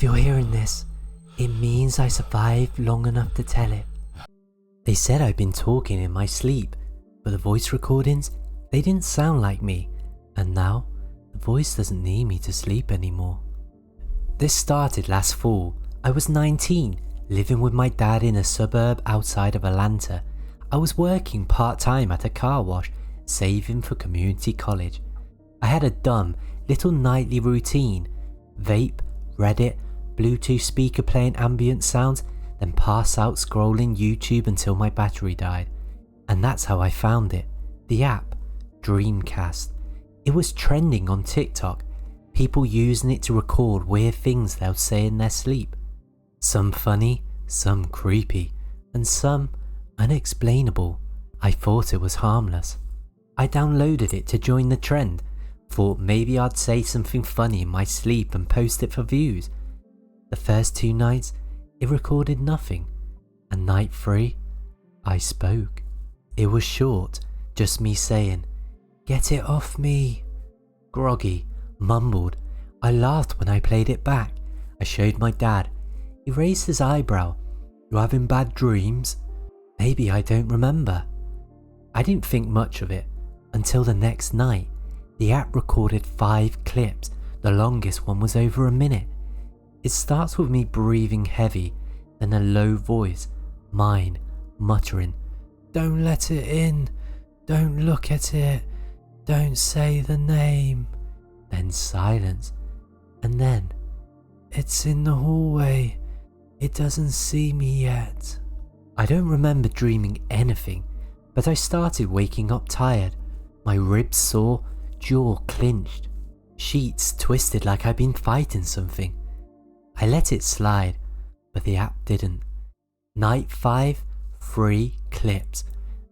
you're hearing this, it means I survived long enough to tell it. They said I'd been talking in my sleep, but the voice recordings, they didn't sound like me, and now the voice doesn't need me to sleep anymore. This started last fall. I was 19, living with my dad in a suburb outside of Atlanta. I was working part-time at a car wash, saving for community college. I had a dumb little nightly routine: vape, Reddit, Bluetooth speaker playing ambient sounds, then pass out scrolling YouTube until my battery died. And that's how I found it. The app, Dreamcast. It was trending on TikTok, people using it to record weird things they'll say in their sleep. Some funny, some creepy, and some unexplainable. I thought it was harmless. I downloaded it to join the trend, thought maybe I'd say something funny in my sleep and post it for views. The first 2 nights, it recorded nothing, and night 3, I spoke. It was short, just me saying, "Get it off me." Groggy, mumbled. I laughed when I played it back. I showed my dad. He raised his eyebrow. "You having bad dreams?" Maybe I don't remember. I didn't think much of it until the next night. The app recorded 5 clips. The longest one was over a minute. It starts with me breathing heavy, then a low voice, mine, muttering, "Don't let it in, don't look at it, don't say the name." Then silence, and then, "It's in the hallway, it doesn't see me yet." I don't remember dreaming anything, but I started waking up tired, my ribs sore, jaw clenched, sheets twisted like I'd been fighting something. I let it slide, but the app didn't. Night 5, 3 clips.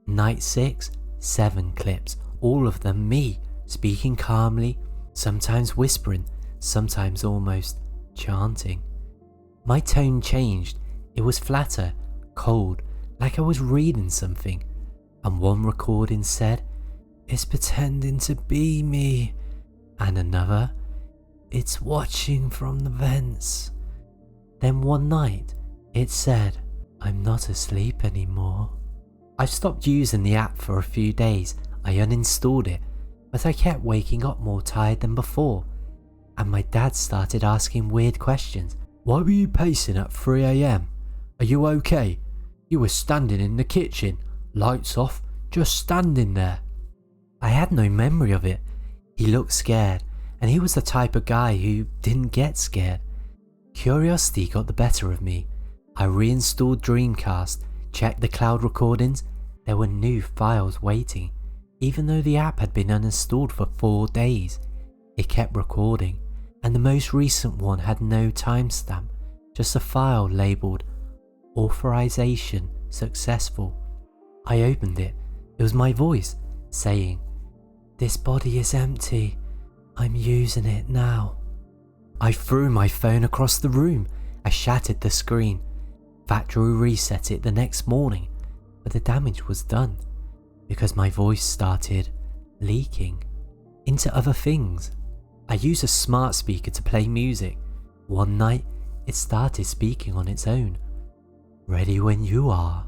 Night 6, 7 clips. All of them me, speaking calmly, sometimes whispering, sometimes almost chanting. My tone changed. It was flatter, cold, like I was reading something. And one recording said, "It's pretending to be me." And another, "It's watching from the vents." Then one night, it said, "I'm not asleep anymore." I stopped using the app for a few days. I uninstalled it, but I kept waking up more tired than before. And my dad started asking weird questions. "Why were you pacing at 3 AM? Are you okay? You were standing in the kitchen, lights off, just standing there." I had no memory of it. He looked scared, and he was the type of guy who didn't get scared. Curiosity got the better of me. I reinstalled Dreamcast, checked the cloud recordings. There were new files waiting. Even though the app had been uninstalled for 4 days, it kept recording, and the most recent one had no timestamp, just a file labelled "Authorization Successful." I opened it. It was my voice saying, "This body is empty. I'm using it now." I threw my phone across the room. I shattered the screen. Factory reset it the next morning, but the damage was done because my voice started leaking into other things. I used a smart speaker to play music. One night, it started speaking on its own. "Ready when you are."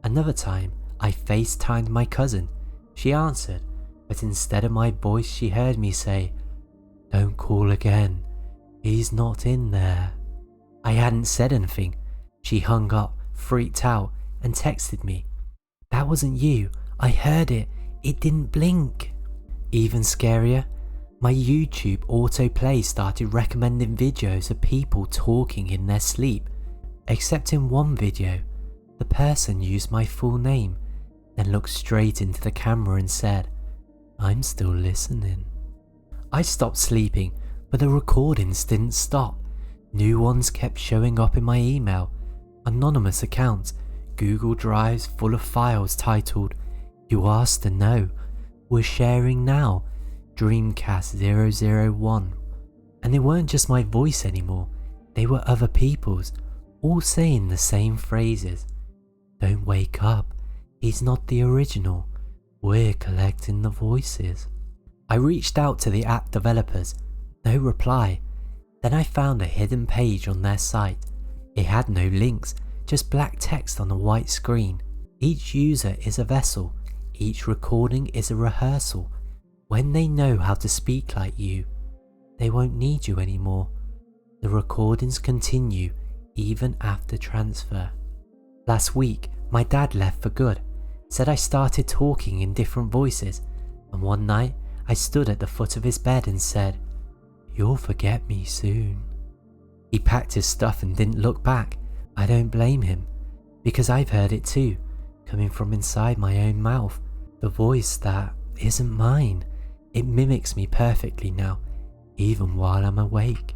Another time, I FaceTimed my cousin. She answered, but instead of my voice, she heard me say, "Don't call again. He's not in there." I hadn't said anything. She hung up, freaked out, and texted me, "That wasn't you. I heard it. It didn't blink." Even scarier, my YouTube autoplay started recommending videos of people talking in their sleep. Except in one video, the person used my full name, then looked straight into the camera and said, "I'm still listening." I stopped sleeping, but the recordings didn't stop. New ones kept showing up in my email. Anonymous accounts, Google Drives full of files titled, "You asked to know, we're sharing now, Dreamcast 001. And they weren't just my voice anymore, they were other people's, all saying the same phrases. "Don't wake up, he's not the original, we're collecting the voices." I reached out to the app developers. No reply. Then I found a hidden page on their site. It had no links, just black text on a white screen. Each user is a vessel. Each recording is a rehearsal. When they know how to speak like you, they won't need you anymore. The recordings continue even after transfer. Last week, my dad left for good, said I started talking in different voices, and one night I stood at the foot of his bed and said, "You'll forget me soon." He packed his stuff and didn't look back. I don't blame him, because I've heard it too, coming from inside my own mouth. The voice that isn't mine. It mimics me perfectly now, even while I'm awake.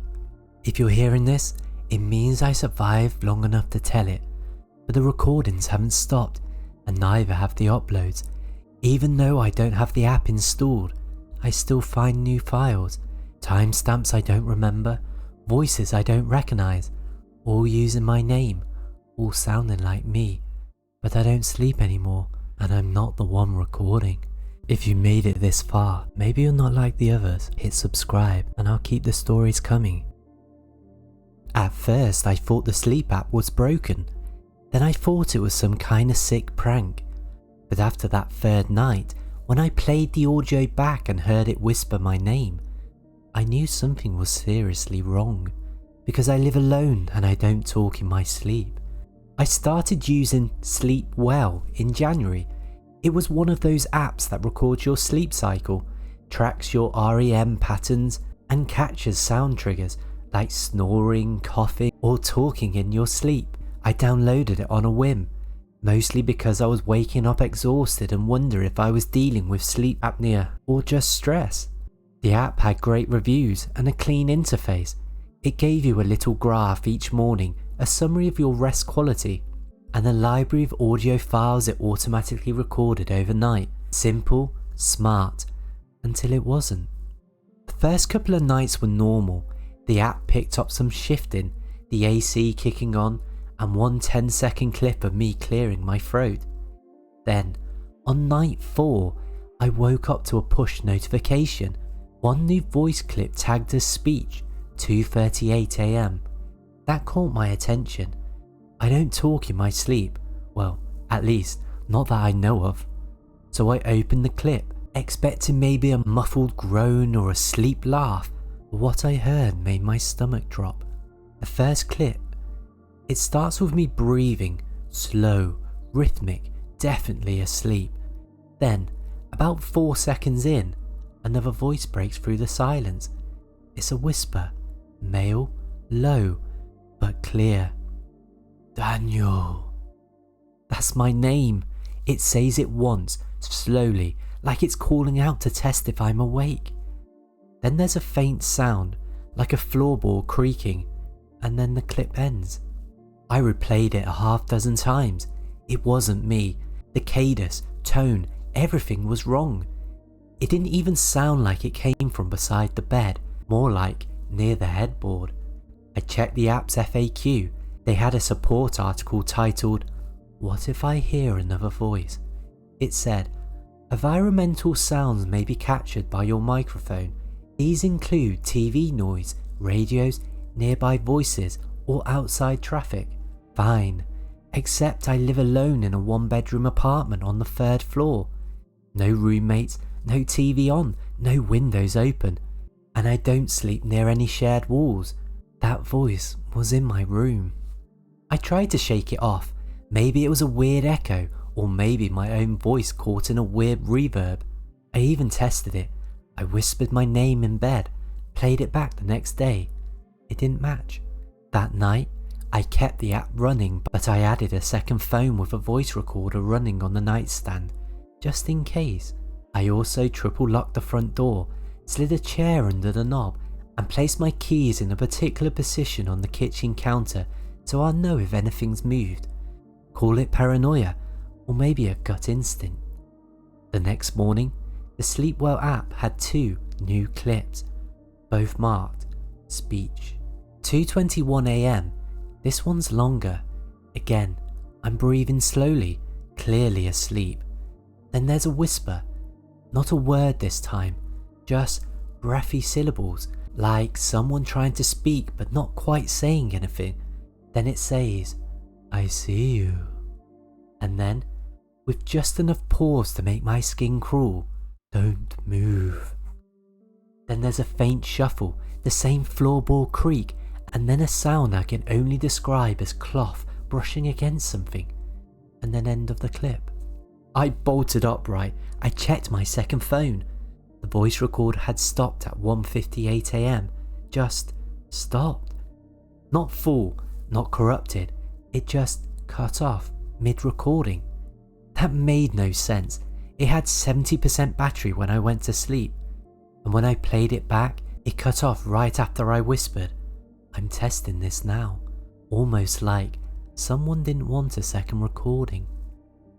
If you're hearing this, it means I survived long enough to tell it, but the recordings haven't stopped, and neither have the uploads. Even though I don't have the app installed, I still find new files, timestamps I don't remember, voices I don't recognize, all using my name, all sounding like me. But I don't sleep anymore, and I'm not the one recording. If you made it this far, maybe you're not like the others. Hit subscribe and I'll keep the stories coming. At first I thought the sleep app was broken, then I thought it was some kinda sick prank. But after that third night, when I played the audio back and heard it whisper my name, I knew something was seriously wrong, because I live alone and I don't talk in my sleep. I started using Sleep Well in January. It was one of those apps that records your sleep cycle, tracks your REM patterns, and catches sound triggers like snoring, coughing, or talking in your sleep. I downloaded it on a whim, mostly because I was waking up exhausted and wondered if I was dealing with sleep apnea or just stress. The app had great reviews and a clean interface. It gave you a little graph each morning, a summary of your rest quality, and a library of audio files it automatically recorded overnight. Simple, smart, until it wasn't. The first couple of nights were normal. The app picked up some shifting, the AC kicking on, and one 10-second clip of me clearing my throat. Then, on night 4, I woke up to a push notification. One new voice clip tagged as speech, 2:38 AM. That caught my attention. I don't talk in my sleep, well, at least, not that I know of. So I opened the clip, expecting maybe a muffled groan or a sleep laugh, but what I heard made my stomach drop. The first clip, it starts with me breathing, slow, rhythmic, definitely asleep. Then, about 4 seconds in, another voice breaks through the silence. It's a whisper, male, low, but clear. Daniel. That's my name. It says it once, slowly, like it's calling out to test if I'm awake. Then there's a faint sound, like a floorboard creaking, and then the clip ends. I replayed it a half dozen times. It wasn't me. The cadence, tone, everything was wrong. It didn't even sound like it came from beside the bed, more like near the headboard. I checked the app's FAQ. They had a support article titled, "What if I hear another voice?" It said, "Environmental sounds may be captured by your microphone. These include TV noise, radios, nearby voices, or outside traffic." Fine, except I live alone in a 1-bedroom apartment on the 3rd floor. No roommates, no TV on, no windows open, and I don't sleep near any shared walls. That voice was in my room. I tried to shake it off. Maybe it was a weird echo, or maybe my own voice caught in a weird reverb. I even tested it. I whispered my name in bed, played it back the next day. It didn't match. That night, I kept the app running, but I added a second phone with a voice recorder running on the nightstand, just in case. I also triple locked the front door, slid a chair under the knob, and placed my keys in a particular position on the kitchen counter so I'll know if anything's moved. Call it paranoia, or maybe a gut instinct. The next morning, the Sleepwell app had 2 new clips, both marked speech. 2:21 AM, this one's longer. Again, I'm breathing slowly, clearly asleep. Then there's a whisper, not a word this time, just breathy syllables, like someone trying to speak but not quite saying anything. Then it says, "I see you." And then, with just enough pause to make my skin crawl, "Don't move." Then there's a faint shuffle, the same floorboard creak, and then a sound I can only describe as cloth brushing against something, and then end of the clip. I bolted upright. I checked my second phone. The voice recorder had stopped at 1:58 AM. Just stopped. Not full, not corrupted. It just cut off mid-recording. That made no sense. It had 70% battery when I went to sleep, and when I played it back, it cut off right after I whispered. I'm testing this now, almost like someone didn't want a second recording.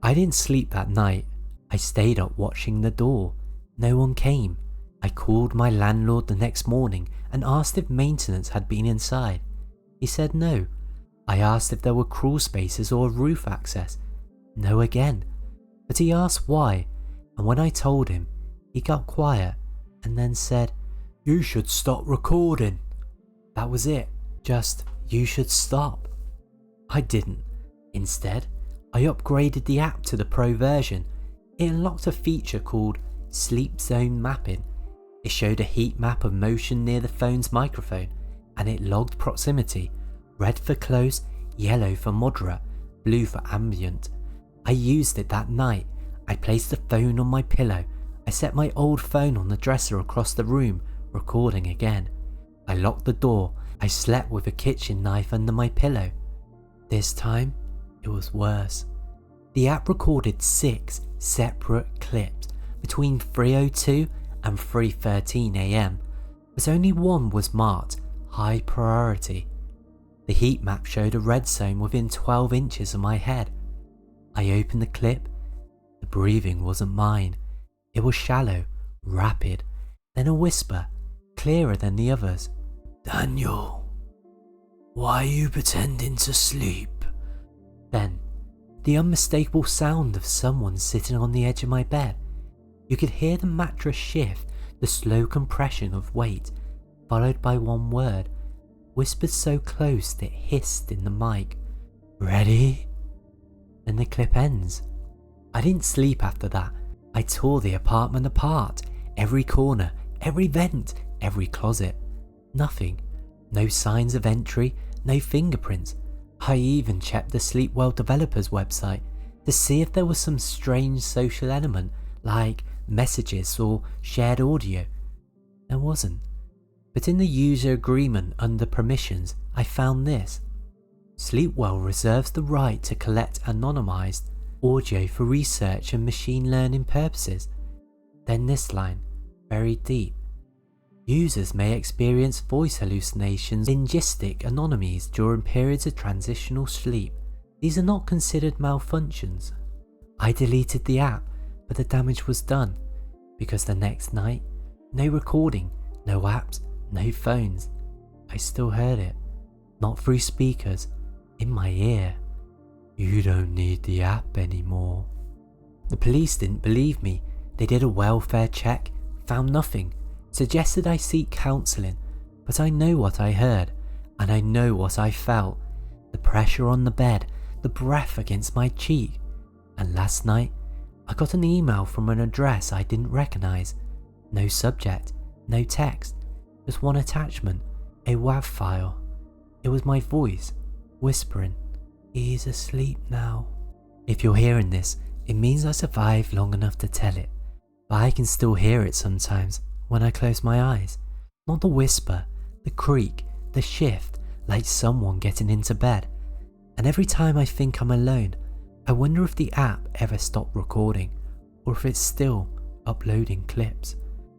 I didn't sleep that night. I stayed up watching the door. No one came. I called my landlord the next morning and asked if maintenance had been inside. He said no. I asked if there were crawl spaces or roof access. No again. But he asked why, and when I told him, he got quiet and then said, "You should stop recording." That was it. Just, "You should stop." I didn't. Instead, I upgraded the app to the Pro version. It unlocked a feature called Sleep Zone Mapping. It showed a heat map of motion near the phone's microphone, and it logged proximity, red for close, yellow for moderate, blue for ambient. I used it that night. I placed the phone on my pillow. I set my old phone on the dresser across the room, recording again. I locked the door. I slept with a kitchen knife under my pillow. This time, it was worse. The app recorded 6 separate clips between 3:02 and 3:13 AM, but only one was marked high priority. The heat map showed a red zone within 12 inches of my head. I opened the clip. The breathing wasn't mine. It was shallow, rapid, then a whisper, clearer than the others. "Daniel, why are you pretending to sleep?" Then, the unmistakable sound of someone sitting on the edge of my bed. You could hear the mattress shift, the slow compression of weight, followed by one word, whispered so close that it hissed in the mic. "Ready?" Then the clip ends. I didn't sleep after that. I tore the apartment apart, every corner, every vent, every closet. Nothing. No signs of entry, no fingerprints. I even checked the Sleepwell developer's website to see if there was some strange social element like messages or shared audio. There wasn't. But in the user agreement under permissions, I found this. Sleepwell reserves the right to collect anonymized audio for research and machine learning purposes. Then this line, very deep. Users may experience voice hallucinations, linguistic anomalies during periods of transitional sleep. These are not considered malfunctions. I deleted the app, but the damage was done, because the next night, no recording, no apps, no phones. I still heard it, not through speakers, in my ear. "You don't need the app anymore." The police didn't believe me. They did a welfare check, found nothing, suggested I seek counselling, but I know what I heard, and I know what I felt. The pressure on the bed, the breath against my cheek. And last night, I got an email from an address I didn't recognise. No subject, no text, just one attachment, a WAV file. It was my voice, whispering, "He's asleep now." If you're hearing this, it means I survived long enough to tell it, but I can still hear it sometimes when I close my eyes. Not the whisper, the creak, the shift, like someone getting into bed. And every time I think I'm alone, I wonder if the app ever stopped recording, or if it's still uploading clips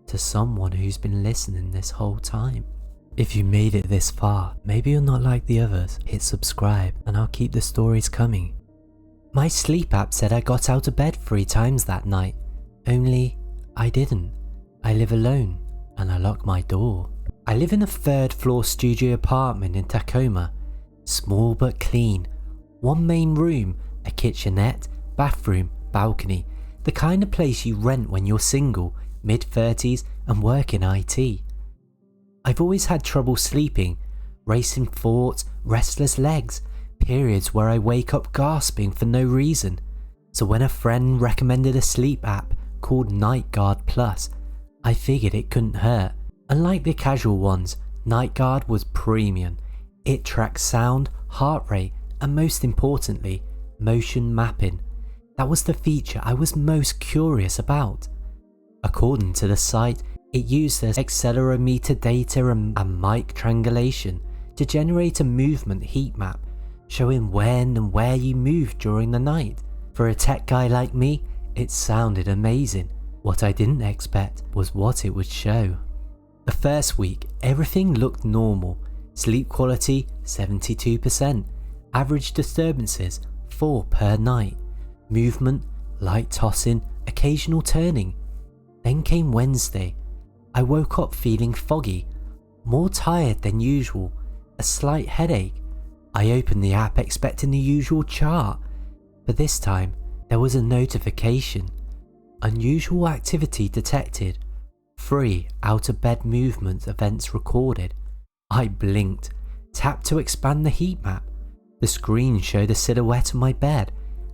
to someone who's been listening this whole time. If you made it this far, maybe you're not like the others. Hit subscribe and I'll keep the stories coming. My sleep app said I got out of bed 3 times that night, only I didn't. I live alone and I lock my door. I live in a 3rd floor studio apartment in Tacoma. Small but clean. 1 main room, a kitchenette, bathroom, balcony. The kind of place you rent when you're single, mid-30s and work in IT. I've always had trouble sleeping, racing thoughts, restless legs, periods where I wake up gasping for no reason. So when a friend recommended a sleep app called Night Guard Plus, I figured it couldn't hurt. Unlike the casual ones, Night Guard was premium. It tracks sound, heart rate, and most importantly, motion mapping. That was the feature I was most curious about. According to the site, it used the accelerometer data and mic triangulation to generate a movement heat map, showing when and where you moved during the night. For a tech guy like me, it sounded amazing. What I didn't expect was what it would show. The first week, everything looked normal. Sleep quality 72%, average disturbances 4 per night, movement, light tossing, occasional turning. Then came Wednesday. I woke up feeling foggy, more tired than usual, a slight headache. I opened the app expecting the usual chart, but this time there was a notification. Unusual activity detected. 3 out of bed movement events recorded. I blinked, tapped to expand the heat map. The screen showed a silhouette of my bed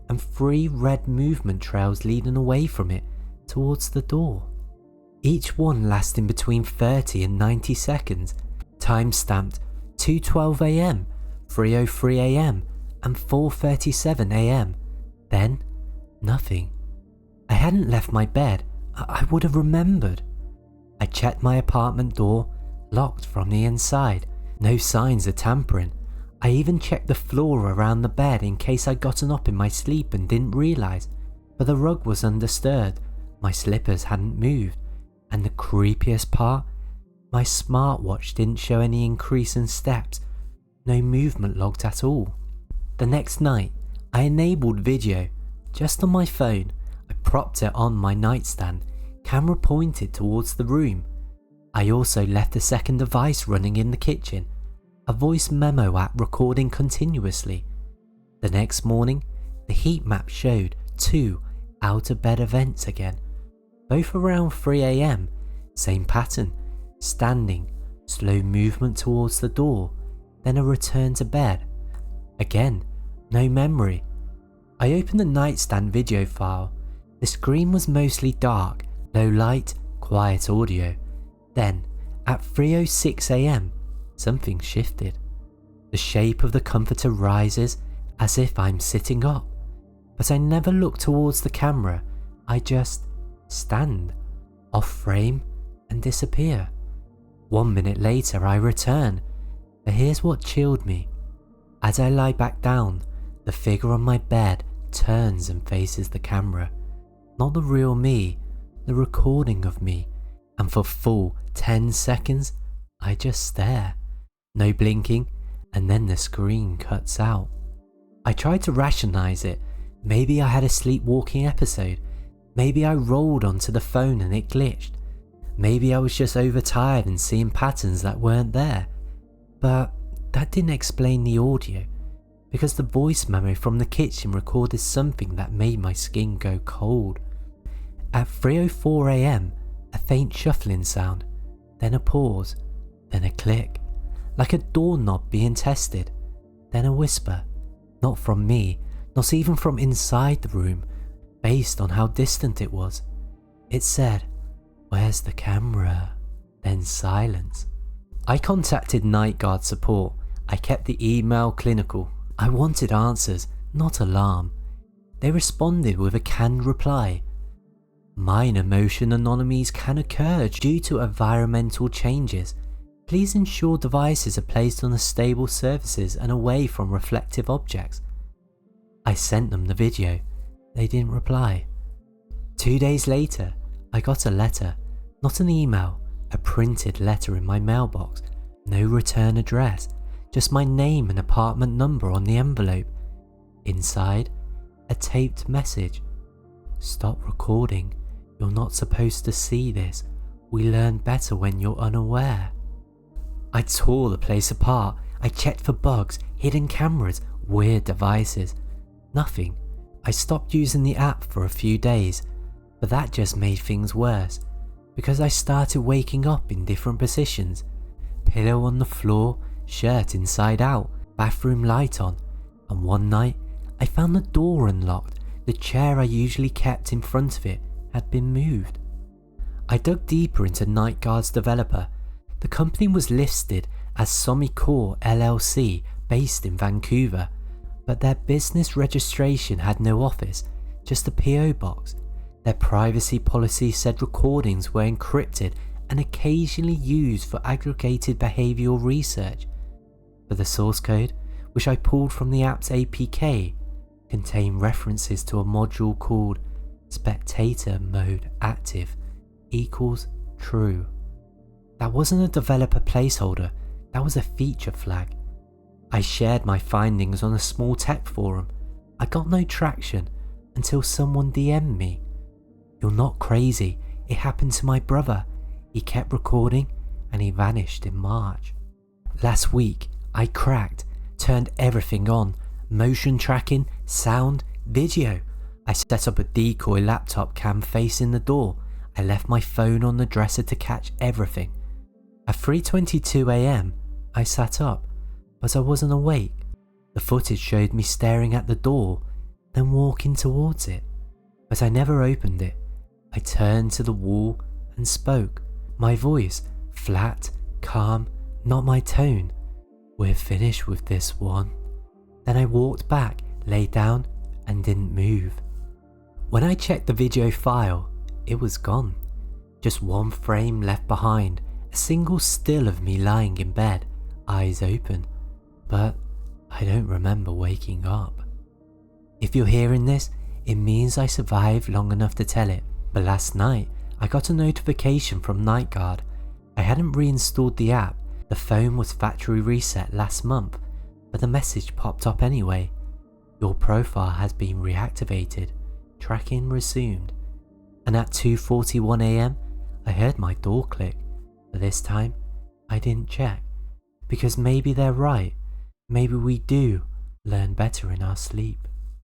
and 3 red movement trails leading away from it towards the door. Each one lasting between 30 and 90 seconds, time stamped 2:12 AM, 3:03 AM and 4:37 AM. Then, nothing. I hadn't left my bed. I would have remembered. I checked my apartment door, locked from the inside, no signs of tampering. I even checked the floor around the bed in case I'd gotten up in my sleep and didn't realise, but the rug was undisturbed, my slippers hadn't moved, and the creepiest part, my smartwatch didn't show any increase in steps, no movement logged at all. The next night, I enabled video, just on my phone. I propped it on my nightstand, camera pointed towards the room. I also left a second device running in the kitchen, a voice memo app recording continuously. The next morning, the heat map showed 2 out of bed events again, both around 3 AM, same pattern, standing, slow movement towards the door, then a return to bed. Again, no memory. I opened the nightstand video file. The screen was mostly dark, low light, quiet audio. Then, at 3:06 AM, something shifted. The shape of the comforter rises as if I'm sitting up, but I never look towards the camera. I just stand, off frame, and disappear. 1 minute later I return, but here's what chilled me. As I lie back down, the figure on my bed turns and faces the camera. Not the real me, the recording of me, and for full 10 seconds, I just stare. No blinking, and then the screen cuts out. I tried to rationalize it. Maybe I had a sleepwalking episode. Maybe I rolled onto the phone and it glitched. Maybe I was just overtired and seeing patterns that weren't there. But that didn't explain the audio, because the voice memo from the kitchen recorded something that made my skin go cold. At 3:04 AM, a faint shuffling sound, then a pause, then a click, like a doorknob being tested, then a whisper, not from me, not even from inside the room, based on how distant it was. It said, "Where's the camera?" Then silence. I contacted Night Guard support. I kept the email clinical. I wanted answers, not alarm. They responded with a canned reply. Minor motion anomalies can occur due to environmental changes. Please ensure devices are placed on stable surfaces and away from reflective objects. I sent them the video. They didn't reply. 2 days later, I got a letter, not an email, a printed letter in my mailbox. No return address, just my name and apartment number on the envelope. Inside, a taped message. "Stop recording. You're not supposed to see this. We learn better when you're unaware." I tore the place apart. I checked for bugs, hidden cameras, weird devices. Nothing. I stopped using the app for a few days, but that just made things worse, because I started waking up in different positions. pillow on the floor, shirt inside out, bathroom light on, and one night I found the door unlocked. The chair I usually kept in front of it had been moved. I dug deeper into Night Guard's developer. The company was listed as Sommicore LLC based in Vancouver, but their business registration had no office, just a PO box. Their privacy policy said recordings were encrypted and occasionally used for aggregated behavioural research. But the source code, which I pulled from the app's APK, contained references to a module called Spectator Mode Active equals true. That wasn't a developer placeholder, that was a feature flag. I shared my findings on a small tech forum. I got no traction until someone DM'd me. "You're not crazy, it happened to my brother. He kept recording and he vanished in March." Last week, I cracked, turned everything on, motion tracking, sound, video. I set up a decoy laptop cam facing the door. I left my phone on the dresser to catch everything. At 3:22 AM, I sat up, but I wasn't awake. The footage showed me staring at the door, then walking towards it, but I never opened it. I turned to the wall and spoke. My voice, flat, calm, not my tone. "We're finished with this one." Then I walked back, lay down, and didn't move. When I checked the video file, it was gone. Just one frame left behind, a single still of me lying in bed, eyes open. But I don't remember waking up. If you're hearing this, it means I survived long enough to tell it. But last night, I got a notification from Night Guard. I hadn't reinstalled the app. The phone was factory reset last month, but the message popped up anyway. "Your profile has been reactivated. Tracking resumed." And at 2:41 AM, I heard my door click. But this time, I didn't check. Because maybe they're right. Maybe we do learn better in our sleep.